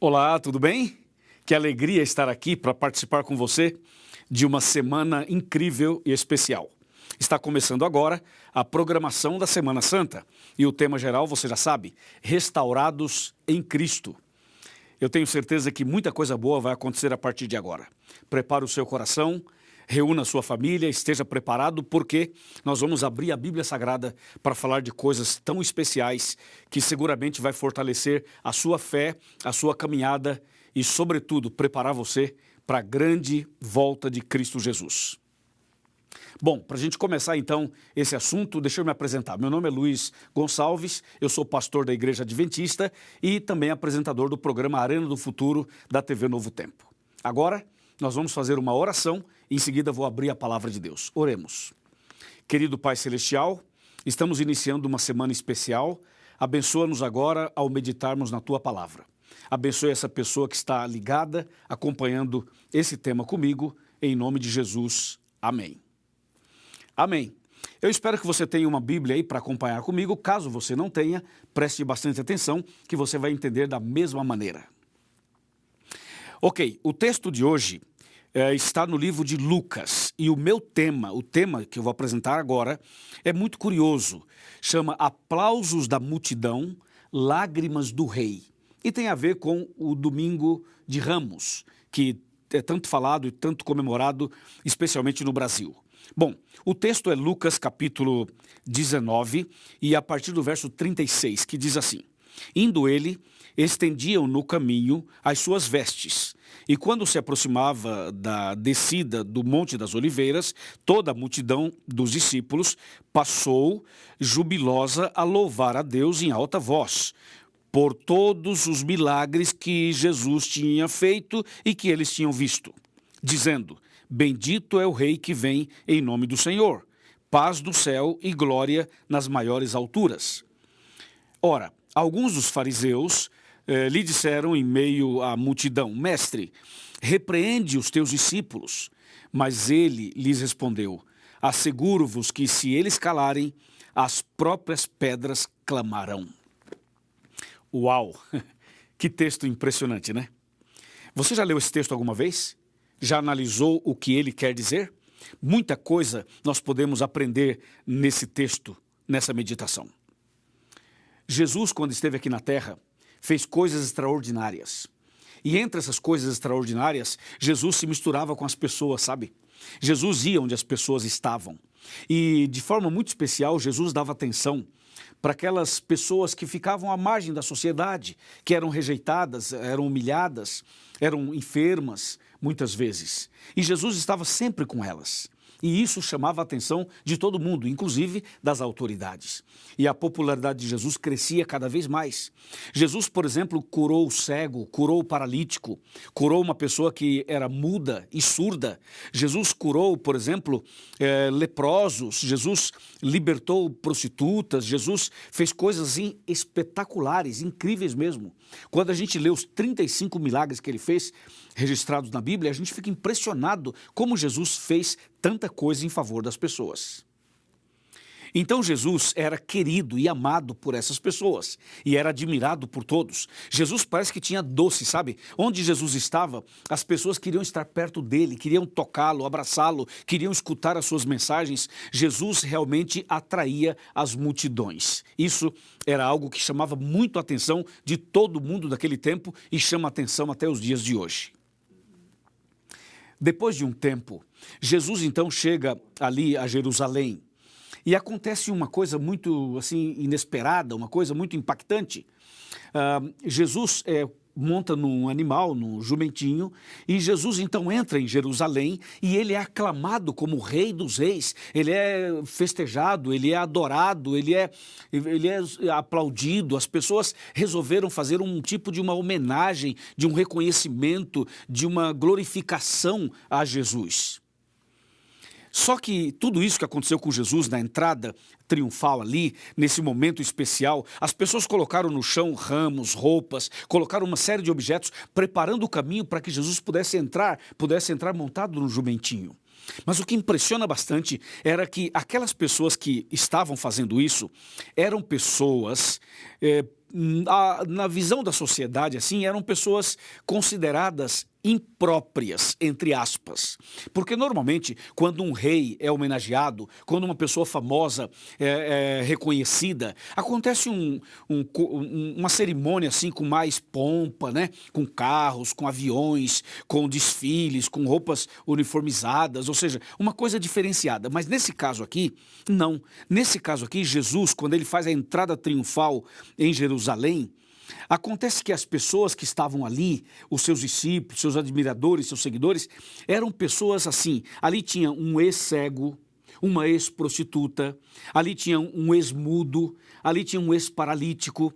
Olá, tudo bem? Que alegria estar aqui para participar com você de uma semana incrível e especial. Está começando agora a programação da Semana Santa e o tema geral, você já sabe, restaurados em Cristo. Eu tenho certeza que muita coisa boa vai acontecer a partir de agora. Prepare o seu coração, reúna a sua família, esteja preparado, porque nós vamos abrir a Bíblia Sagrada para falar de coisas tão especiais que seguramente vai fortalecer a sua fé, a sua caminhada e, sobretudo, preparar você para a grande volta de Cristo Jesus. Bom, para a gente começar então esse assunto, deixa eu me apresentar. Meu nome é Luiz Gonçalves, eu sou pastor da Igreja Adventista e também apresentador do programa Arena do Futuro da TV Novo Tempo. Agora, nós vamos fazer uma oração e em seguida vou abrir a palavra de Deus. Oremos. Querido Pai Celestial, estamos iniciando uma semana especial. Abençoa-nos agora ao meditarmos na Tua palavra. Abençoe essa pessoa que está ligada, acompanhando esse tema comigo, em nome de Jesus. Amém. Amém. Eu espero que você tenha uma Bíblia aí para acompanhar comigo. Caso você não tenha, preste bastante atenção que você vai entender da mesma maneira. Ok, o texto de hoje está no livro de Lucas e o tema que eu vou apresentar agora é muito curioso. Chama Aplausos da Multidão, Lágrimas do Rei. E tem a ver com o Domingo de Ramos, que é tanto falado e tanto comemorado, especialmente no Brasil. Bom, o texto é Lucas capítulo 19 e a partir do verso 36, que diz assim: Indo ele, estendiam no caminho as suas vestes, e quando se aproximava da descida do Monte das Oliveiras, toda a multidão dos discípulos passou jubilosa a louvar a Deus em alta voz, por todos os milagres que Jesus tinha feito e que eles tinham visto, dizendo: Bendito é o Rei que vem em nome do Senhor, paz do céu e glória nas maiores alturas. Ora, alguns dos fariseus lhe disseram em meio à multidão: Mestre, repreende os teus discípulos. Mas ele lhes respondeu: Asseguro-vos que se eles calarem, as próprias pedras clamarão. Uau! Que texto impressionante, né? Você já leu esse texto alguma vez? Já analisou o que ele quer dizer? Muita coisa nós podemos aprender nesse texto, nessa meditação. Jesus, quando esteve aqui na Terra, fez coisas extraordinárias. E entre essas coisas extraordinárias, Jesus se misturava com as pessoas, sabe? Jesus ia onde as pessoas estavam. E de forma muito especial, Jesus dava atenção para aquelas pessoas que ficavam à margem da sociedade, que eram rejeitadas, eram humilhadas, eram enfermas, muitas vezes. E Jesus estava sempre com elas. E isso chamava a atenção de todo mundo, inclusive das autoridades. E a popularidade de Jesus crescia cada vez mais. Jesus, por exemplo, curou o cego, curou o paralítico, curou uma pessoa que era muda e surda. Jesus curou, por exemplo, leprosos. Jesus libertou prostitutas. Jesus fez coisas assim, espetaculares, incríveis mesmo. Quando a gente lê os 35 milagres que ele fez, registrados na Bíblia, a gente fica impressionado como Jesus fez tanta coisa em favor das pessoas. Então Jesus era querido e amado por essas pessoas e era admirado por todos. Jesus parece que tinha doce, sabe? Onde Jesus estava, as pessoas queriam estar perto dele, queriam tocá-lo, abraçá-lo, queriam escutar as suas mensagens. Jesus realmente atraía as multidões. Isso era algo que chamava muito a atenção de todo mundo daquele tempo e chama a atenção até os dias de hoje. Depois de um tempo, Jesus então chega ali a Jerusalém e acontece uma coisa muito assim inesperada, uma coisa muito impactante. Jesus monta num animal, num jumentinho, e Jesus então entra em Jerusalém e ele é aclamado como o Rei dos Reis, ele é festejado, ele é adorado, ele é aplaudido. As pessoas resolveram fazer um tipo de uma homenagem, de um reconhecimento, de uma glorificação a Jesus. Só que tudo isso que aconteceu com Jesus na entrada triunfal ali, nesse momento especial, as pessoas colocaram no chão ramos, roupas, colocaram uma série de objetos, preparando o caminho para que Jesus pudesse entrar montado no jumentinho. Mas o que impressiona bastante era que aquelas pessoas que estavam fazendo isso eram pessoas na visão da sociedade, assim, eram pessoas consideradas impróprias, entre aspas. Porque normalmente, quando um rei é homenageado, quando uma pessoa famosa é reconhecida, acontece uma cerimônia assim com mais pompa, né? Com carros, com aviões, com desfiles, com roupas uniformizadas, ou seja, uma coisa diferenciada. Mas nesse caso aqui, não. Nesse caso aqui, Jesus, quando ele faz a entrada triunfal em Jerusalém, acontece que as pessoas que estavam ali, os seus discípulos, seus admiradores, seus seguidores, eram pessoas assim. Ali tinha um ex-cego, uma ex-prostituta, ali tinha um ex-mudo, ali tinha um ex-paralítico.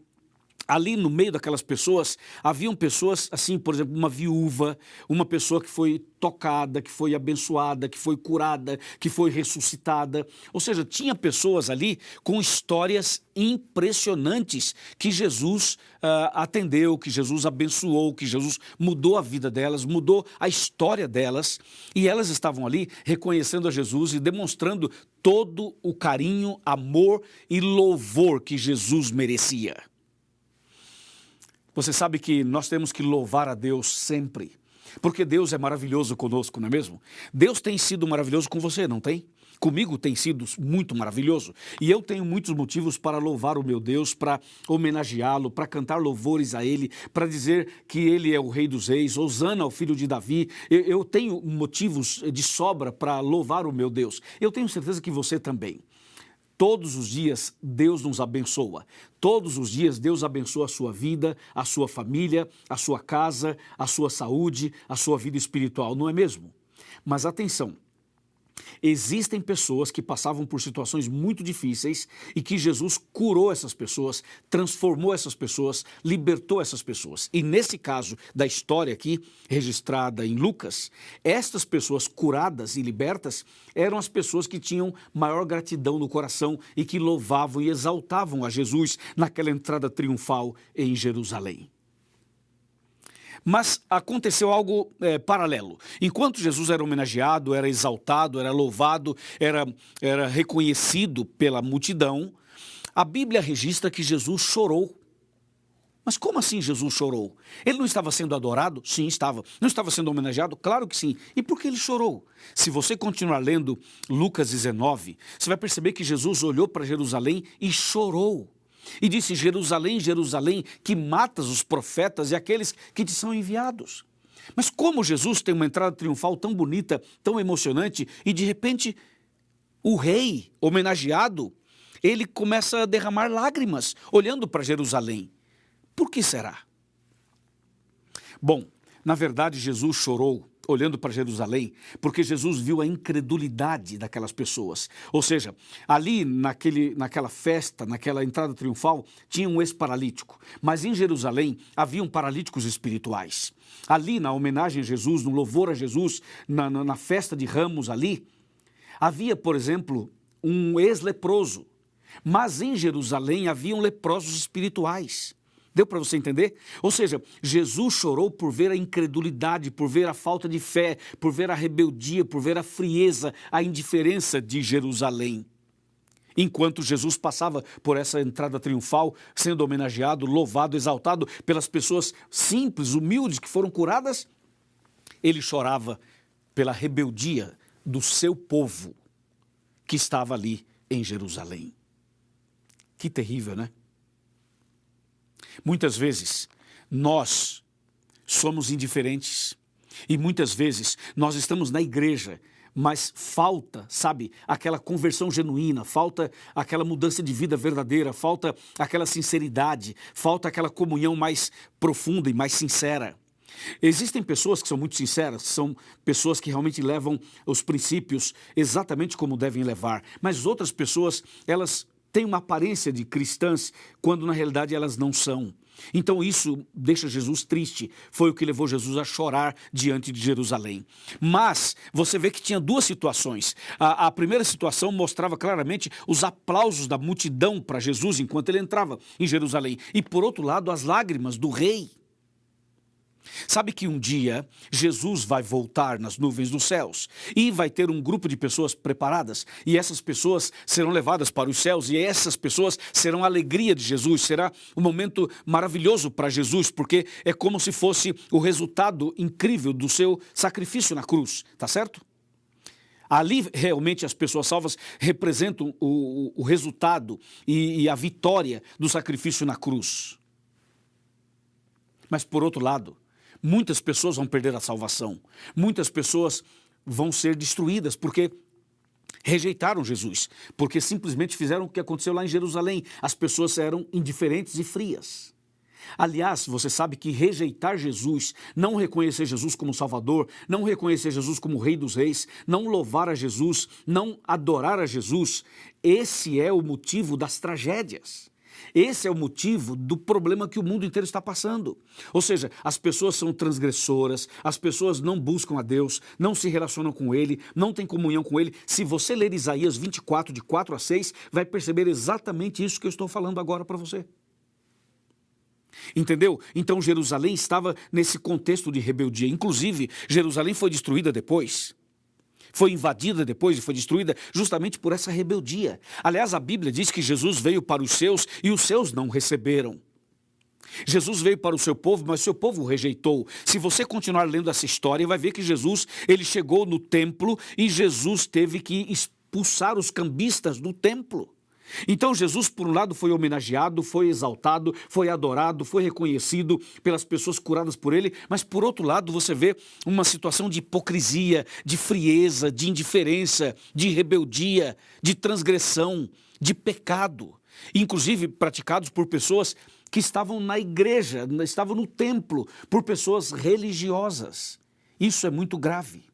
Ali no meio daquelas pessoas, haviam pessoas assim, por exemplo, uma viúva, uma pessoa que foi tocada, que foi abençoada, que foi curada, que foi ressuscitada. Ou seja, tinha pessoas ali com histórias impressionantes que Jesus atendeu, que Jesus abençoou, que Jesus mudou a vida delas, mudou a história delas. E elas estavam ali reconhecendo a Jesus e demonstrando todo o carinho, amor e louvor que Jesus merecia. Você sabe que nós temos que louvar a Deus sempre, porque Deus é maravilhoso conosco, não é mesmo? Deus tem sido maravilhoso com você, não tem? Comigo tem sido muito maravilhoso e eu tenho muitos motivos para louvar o meu Deus, para homenageá-lo, para cantar louvores a Ele, para dizer que Ele é o Rei dos Reis, Hosana ao Filho de Davi. Eu tenho motivos de sobra para louvar o meu Deus. Eu tenho certeza que você também. Todos os dias Deus nos abençoa. Todos os dias Deus abençoa a sua vida, a sua família, a sua casa, a sua saúde, a sua vida espiritual, não é mesmo? Mas atenção, existem pessoas que passavam por situações muito difíceis e que Jesus curou essas pessoas, transformou essas pessoas, libertou essas pessoas. E nesse caso da história aqui, registrada em Lucas, estas pessoas curadas e libertas eram as pessoas que tinham maior gratidão no coração e que louvavam e exaltavam a Jesus naquela entrada triunfal em Jerusalém. Mas aconteceu algo paralelo. Enquanto Jesus era homenageado, era exaltado, era louvado, era reconhecido pela multidão, a Bíblia registra que Jesus chorou. Mas como assim Jesus chorou? Ele não estava sendo adorado? Sim, estava. Não estava sendo homenageado? Claro que sim. E por que ele chorou? Se você continuar lendo Lucas 19, você vai perceber que Jesus olhou para Jerusalém e chorou. E disse: Jerusalém, Jerusalém, que matas os profetas e aqueles que te são enviados. Mas como Jesus tem uma entrada triunfal tão bonita, tão emocionante, e de repente o rei homenageado, ele começa a derramar lágrimas, olhando para Jerusalém. Por que será? Bom, na verdade Jesus chorou olhando para Jerusalém, porque Jesus viu a incredulidade daquelas pessoas. Ou seja, ali naquela festa, naquela entrada triunfal, tinha um ex-paralítico. Mas em Jerusalém haviam paralíticos espirituais. Ali na homenagem a Jesus, no louvor a Jesus, na festa de Ramos ali, havia, por exemplo, um ex-leproso. Mas em Jerusalém haviam leprosos espirituais. Deu para você entender? Ou seja, Jesus chorou por ver a incredulidade, por ver a falta de fé, por ver a rebeldia, por ver a frieza, a indiferença de Jerusalém. Enquanto Jesus passava por essa entrada triunfal, sendo homenageado, louvado, exaltado pelas pessoas simples, humildes, que foram curadas, ele chorava pela rebeldia do seu povo que estava ali em Jerusalém. Que terrível, né? Muitas vezes nós somos indiferentes e muitas vezes nós estamos na igreja, mas falta, sabe, aquela conversão genuína, falta aquela mudança de vida verdadeira, falta aquela sinceridade, falta aquela comunhão mais profunda e mais sincera. Existem pessoas que são muito sinceras, são pessoas que realmente levam os princípios exatamente como devem levar, mas outras pessoas, elas têm uma aparência de cristãs, quando na realidade elas não são. Então isso deixa Jesus triste, foi o que levou Jesus a chorar diante de Jerusalém. Mas você vê que tinha duas situações. A primeira situação mostrava claramente os aplausos da multidão para Jesus enquanto ele entrava em Jerusalém. E por outro lado, as lágrimas do rei. Sabe que um dia Jesus vai voltar nas nuvens dos céus e vai ter um grupo de pessoas preparadas e essas pessoas serão levadas para os céus e essas pessoas serão a alegria de Jesus, será um momento maravilhoso para Jesus, porque é como se fosse o resultado incrível do seu sacrifício na cruz, tá certo? Ali realmente as pessoas salvas representam o resultado e a vitória do sacrifício na cruz. Mas por outro lado, muitas pessoas vão perder a salvação. Muitas pessoas vão ser destruídas porque rejeitaram Jesus. Porque simplesmente fizeram o que aconteceu lá em Jerusalém. As pessoas eram indiferentes e frias. Aliás, você sabe que rejeitar Jesus, não reconhecer Jesus como Salvador, não reconhecer Jesus como Rei dos Reis, não louvar a Jesus, não adorar a Jesus, esse é o motivo das tragédias. Esse é o motivo do problema que o mundo inteiro está passando. Ou seja, as pessoas são transgressoras, as pessoas não buscam a Deus, não se relacionam com Ele, não têm comunhão com Ele. Se você ler Isaías 24, de 4 a 6, vai perceber exatamente isso que eu estou falando agora para você. Entendeu? Então Jerusalém estava nesse contexto de rebeldia. Inclusive, Jerusalém foi destruída depois. Foi invadida depois e foi destruída justamente por essa rebeldia. Aliás, a Bíblia diz que Jesus veio para os seus e os seus não receberam. Jesus veio para o seu povo, mas o seu povo o rejeitou. Se você continuar lendo essa história, vai ver que Jesus, ele chegou no templo e Jesus teve que expulsar os cambistas do templo. Então Jesus, por um lado, foi homenageado, foi exaltado, foi adorado, foi reconhecido pelas pessoas curadas por ele, mas por outro lado você vê uma situação de hipocrisia, de frieza, de indiferença, de rebeldia, de transgressão, de pecado, inclusive praticados por pessoas que estavam na igreja, estavam no templo, por pessoas religiosas. Isso é muito grave.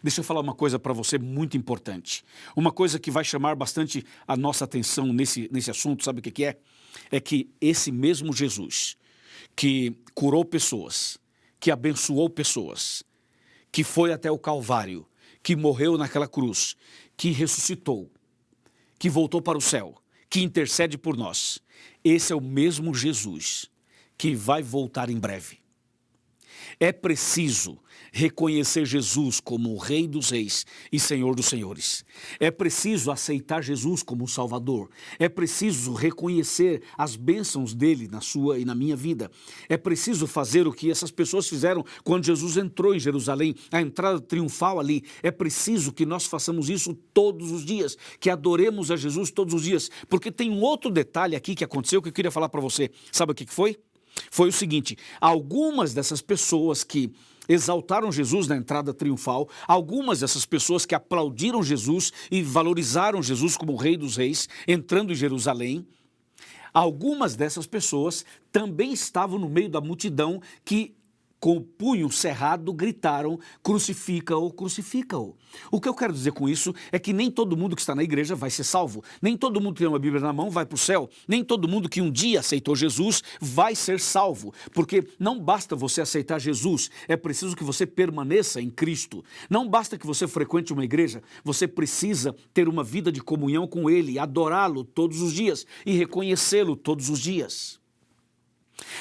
Deixa eu falar uma coisa para você muito importante. Uma coisa que vai chamar bastante a nossa atenção nesse assunto, sabe o que é? É que esse mesmo Jesus, que curou pessoas, que abençoou pessoas, que foi até o Calvário, que morreu naquela cruz, que ressuscitou, que voltou para o céu, que intercede por nós. Esse é o mesmo Jesus que vai voltar em breve. É preciso reconhecer Jesus como o Rei dos Reis e Senhor dos Senhores. É preciso aceitar Jesus como Salvador. É preciso reconhecer as bênçãos dele na sua e na minha vida. É preciso fazer o que essas pessoas fizeram quando Jesus entrou em Jerusalém, a entrada triunfal ali. É preciso que nós façamos isso todos os dias, que adoremos a Jesus todos os dias. Porque tem um outro detalhe aqui que aconteceu que eu queria falar para você. Sabe o que foi? Foi o seguinte: algumas dessas pessoas que exaltaram Jesus na entrada triunfal, algumas dessas pessoas que aplaudiram Jesus e valorizaram Jesus como o Rei dos Reis, entrando em Jerusalém, algumas dessas pessoas também estavam no meio da multidão que, com o punho cerrado, gritaram: crucifica-o, crucifica-o. O que eu quero dizer com isso é que nem todo mundo que está na igreja vai ser salvo, nem todo mundo que tem uma Bíblia na mão vai para o céu, nem todo mundo que um dia aceitou Jesus vai ser salvo, porque não basta você aceitar Jesus, é preciso que você permaneça em Cristo. Não basta que você frequente uma igreja, você precisa ter uma vida de comunhão com Ele, adorá-lo todos os dias e reconhecê-lo todos os dias.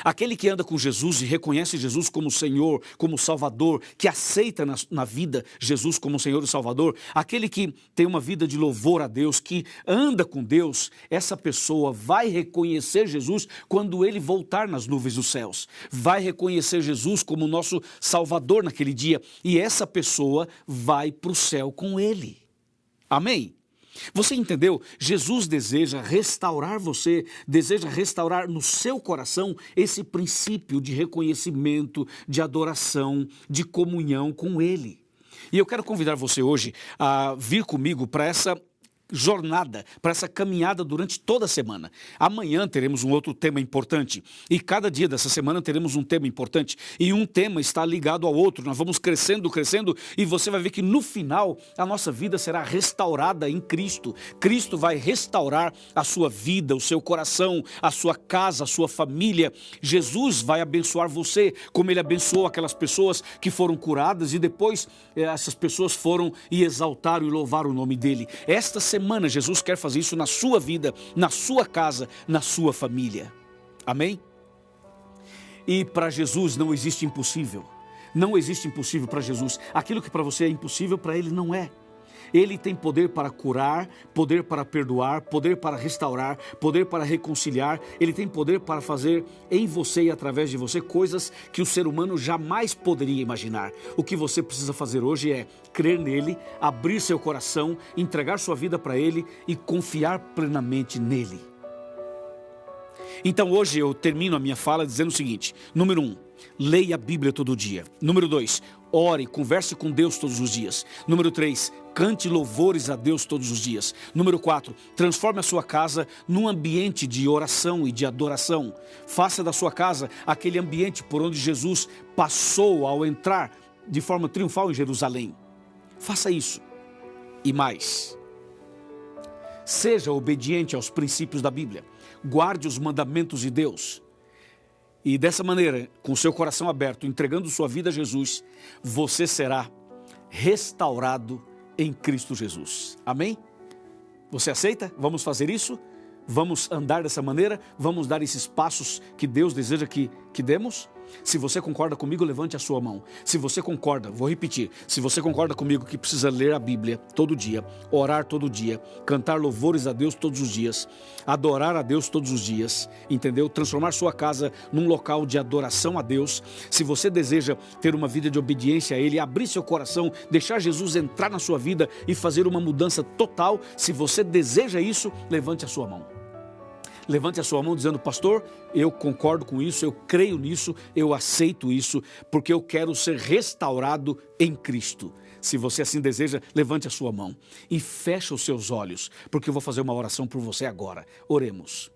Aquele que anda com Jesus e reconhece Jesus como Senhor, como Salvador, que aceita na vida Jesus como Senhor e Salvador, aquele que tem uma vida de louvor a Deus, que anda com Deus, essa pessoa vai reconhecer Jesus quando ele voltar nas nuvens dos céus. Vai reconhecer Jesus como nosso Salvador naquele dia e essa pessoa vai para o céu com ele. Amém? Você entendeu? Jesus deseja restaurar você, deseja restaurar no seu coração esse princípio de reconhecimento, de adoração, de comunhão com Ele. E eu quero convidar você hoje a vir comigo para essa jornada, para essa caminhada durante toda a semana. Amanhã teremos um outro tema importante e cada dia dessa semana teremos um tema importante e um tema está ligado ao outro. Nós vamos crescendo e você vai ver que no final a nossa vida será restaurada em Cristo. Cristo vai restaurar a sua vida, o seu coração, a sua casa, a sua família. Jesus vai abençoar você como Ele abençoou aquelas pessoas que foram curadas e depois essas pessoas foram e exaltaram e louvaram o nome dEle. Esta semana Jesus quer fazer isso na sua vida, na sua casa, na sua família. Amém? E para Jesus não existe impossível. Não existe impossível para Jesus. Aquilo que para você é impossível, para Ele não é. Ele tem poder para curar, poder para perdoar, poder para restaurar, poder para reconciliar. Ele tem poder para fazer em você e através de você coisas que o ser humano jamais poderia imaginar. O que você precisa fazer hoje é crer nele, abrir seu coração, entregar sua vida para Ele e confiar plenamente nele. Então hoje eu termino a minha fala dizendo o seguinte: número 1, leia a Bíblia todo dia. Número 2, ore, converse com Deus todos os dias. Número 3, cante louvores a Deus todos os dias. Número 4, transforme a sua casa num ambiente de oração e de adoração. Faça da sua casa aquele ambiente por onde Jesus passou ao entrar de forma triunfal em Jerusalém. Faça isso. E mais, seja obediente aos princípios da Bíblia. Guarde os mandamentos de Deus. E dessa maneira, com seu coração aberto, entregando sua vida a Jesus, você será restaurado em Cristo Jesus. Amém? Você aceita? Vamos fazer isso? Vamos andar dessa maneira? Vamos dar esses passos que Deus deseja que demos? Se você concorda comigo, levante a sua mão. Se você concorda, vou repetir, se você concorda comigo que precisa ler a Bíblia todo dia, orar todo dia, cantar louvores a Deus todos os dias, adorar a Deus todos os dias, entendeu? Transformar sua casa num local de adoração a Deus. Se você deseja ter uma vida de obediência a Ele, abrir seu coração, deixar Jesus entrar na sua vida e fazer uma mudança total, se você deseja isso, levante a sua mão. Levante a sua mão dizendo: pastor, eu concordo com isso, eu creio nisso, eu aceito isso, porque eu quero ser restaurado em Cristo. Se você assim deseja, levante a sua mão e feche os seus olhos, porque eu vou fazer uma oração por você agora. Oremos.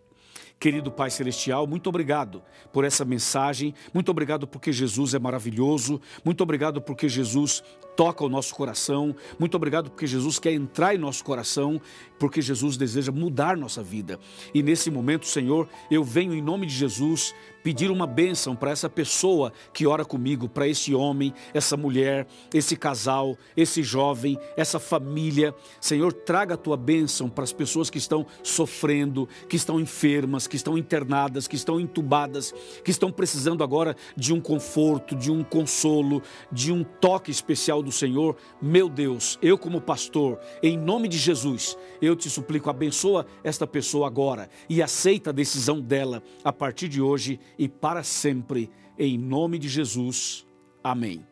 Querido Pai Celestial, muito obrigado por essa mensagem, muito obrigado porque Jesus é maravilhoso, muito obrigado porque Jesus toca o nosso coração, muito obrigado porque Jesus quer entrar em nosso coração, porque Jesus deseja mudar nossa vida. E nesse momento, Senhor, eu venho em nome de Jesus pedir uma bênção para essa pessoa que ora comigo, para esse homem, essa mulher, esse casal, esse jovem, essa família. Senhor, traga a tua bênção para as pessoas que estão sofrendo, que estão enfermas, que estão internadas, que estão entubadas, que estão precisando agora de um conforto, de um consolo, de um toque especial do Senhor. Meu Deus, eu como pastor, em nome de Jesus, eu te suplico, abençoa esta pessoa agora e aceita a decisão dela a partir de hoje e para sempre, em nome de Jesus. Amém.